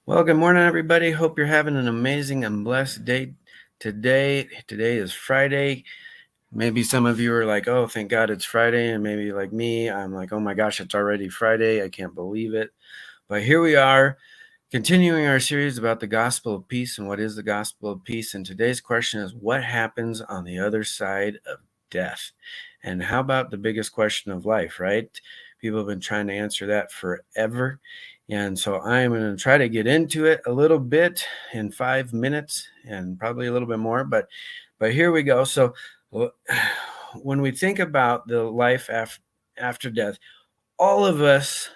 Well, good morning, everybody. Hope you're having an amazing and blessed day today. Today is Friday. Maybe some of you are like, oh, thank God it's Friday. And maybe like me, I'm like, oh my gosh, it's already Friday. I can't believe it. But here we are, continuing our series about the gospel of peace and what is the gospel of peace. And today's question is, what happens on the other side of death? And how about the biggest question of life, right? People have been trying to answer that forever. And so I'm going to try to get into it a little bit in 5 minutes and probably a little bit more, but here we go. So when we think about the life after death, all of us,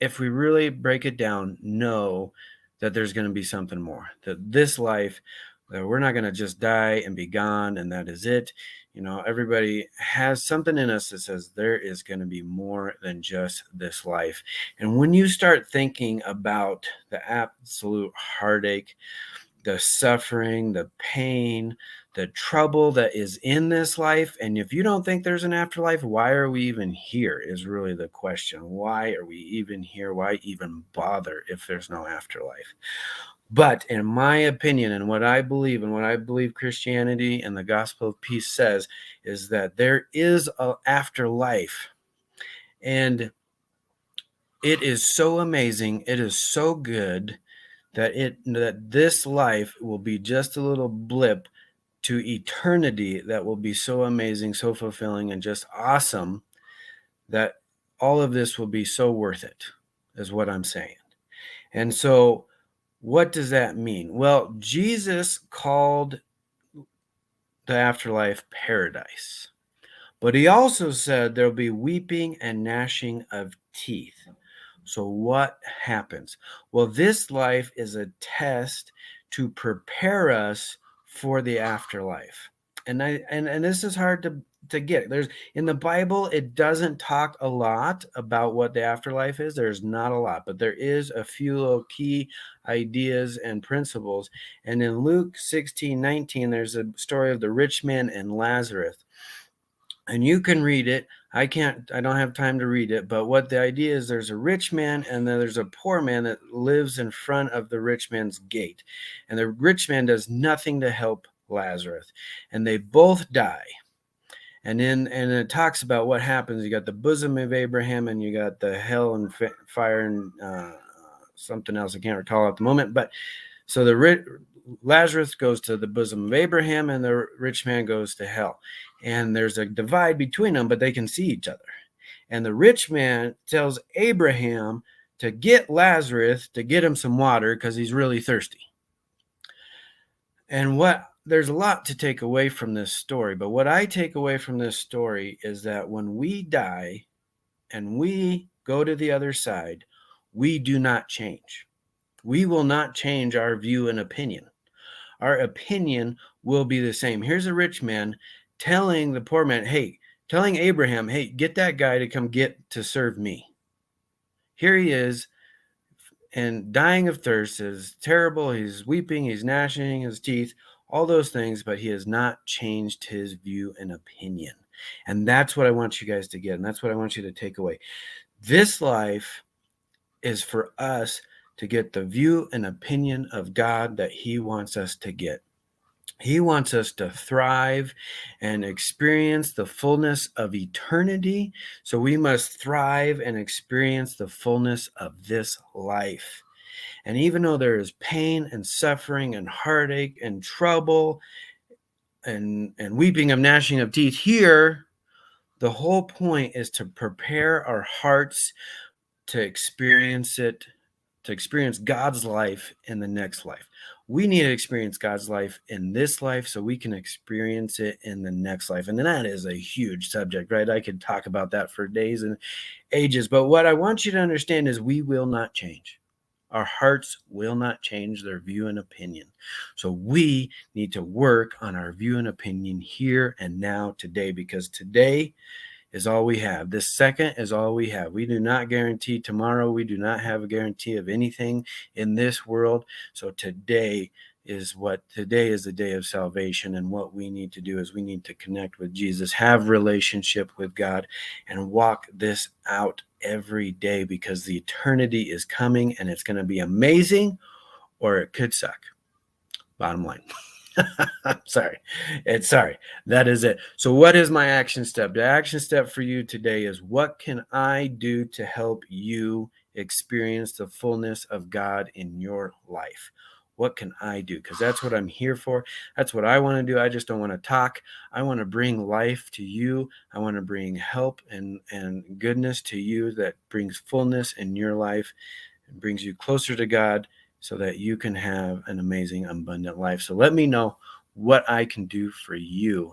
if we really break it down, know that there's going to be something more. That this life, that we're not going to just die and be gone and that is it. Everybody has something in us that says there is going to be more than just this life. And when you start thinking about the absolute heartache, the suffering, the pain, the trouble that is in this life. And if you don't think there's an afterlife, why are we even here? Is really the question. Why are we even here? Why even bother if there's no afterlife? But in my opinion, and what I believe, and what I believe Christianity and the gospel of peace says, is that there is an afterlife. And it is so amazing. It is so good that this life will be just a little blip to eternity that will be so amazing, so fulfilling, and just awesome that all of this will be so worth it, is what I'm saying. And so, what does that mean? Well, Jesus called the afterlife paradise, but he also said there'll be weeping and gnashing of teeth. So, what happens? Well, this life is a test to prepare us for the afterlife. And this is hard to get. There's in the Bible, it doesn't talk a lot about what the afterlife is. There's not a lot, but there is a few little key ideas and principles. And in Luke 16:19, there's a story of the rich man and Lazarus. And you can read it. I don't have time to read it, but what the idea is, there's a rich man and then there's a poor man that lives in front of the rich man's gate. And the rich man does nothing to help Lazarus. And they both die. And it talks about what happens. You got the bosom of Abraham and you got the hell and fire and something else I can't recall at the moment. But so Lazarus goes to the bosom of Abraham and the rich man goes to hell. And there's a divide between them, but they can see each other. And the rich man tells Abraham to get Lazarus to get him some water because he's really thirsty. And there's a lot to take away from this story, but what I take away from this story is that when we die and we go to the other side, we do not change. We will not change our view and opinion. Our opinion will be the same. Here's a rich man telling the poor man, telling Abraham, hey, get that guy to come to serve me. Here he is, and dying of thirst is terrible. He's weeping, he's gnashing his teeth, all those things, but he has not changed his view and opinion. And that's what I want you guys to get. And that's what I want you to take away. This life is for us to get the view and opinion of God that he wants us to get. He wants us to thrive and experience the fullness of eternity. So we must thrive and experience the fullness of this life. And even though there is pain and suffering and heartache and trouble and weeping of gnashing of teeth here, the whole point is to prepare our hearts to experience it, to experience God's life in the next life. We need to experience God's life in this life so we can experience it in the next life. And that is a huge subject, right? I could talk about that for days and ages. But what I want you to understand is we will not change. Our hearts will not change their view and opinion. So we need to work on our view and opinion here and now today, because today is all we have. This second is all we have. We do not guarantee tomorrow. We do not have a guarantee of anything in this world. So today is what today is the day of salvation. And what we need to do is we need to connect with Jesus, have relationship with God, and walk this out every day, because the eternity is coming and it's going to be amazing, or it could suck. Bottom line. I'm sorry. Sorry. That is it. So what is my action step? The action step for you today is, what can I do to help you experience the fullness of God in your life? What can I do? Because that's what I'm here for. That's what I want to do. I just don't want to talk. I want to bring life to you. I want to bring help and goodness to you that brings fullness in your life and brings you closer to God, so that you can have an amazing, abundant life. So let me know what I can do for you.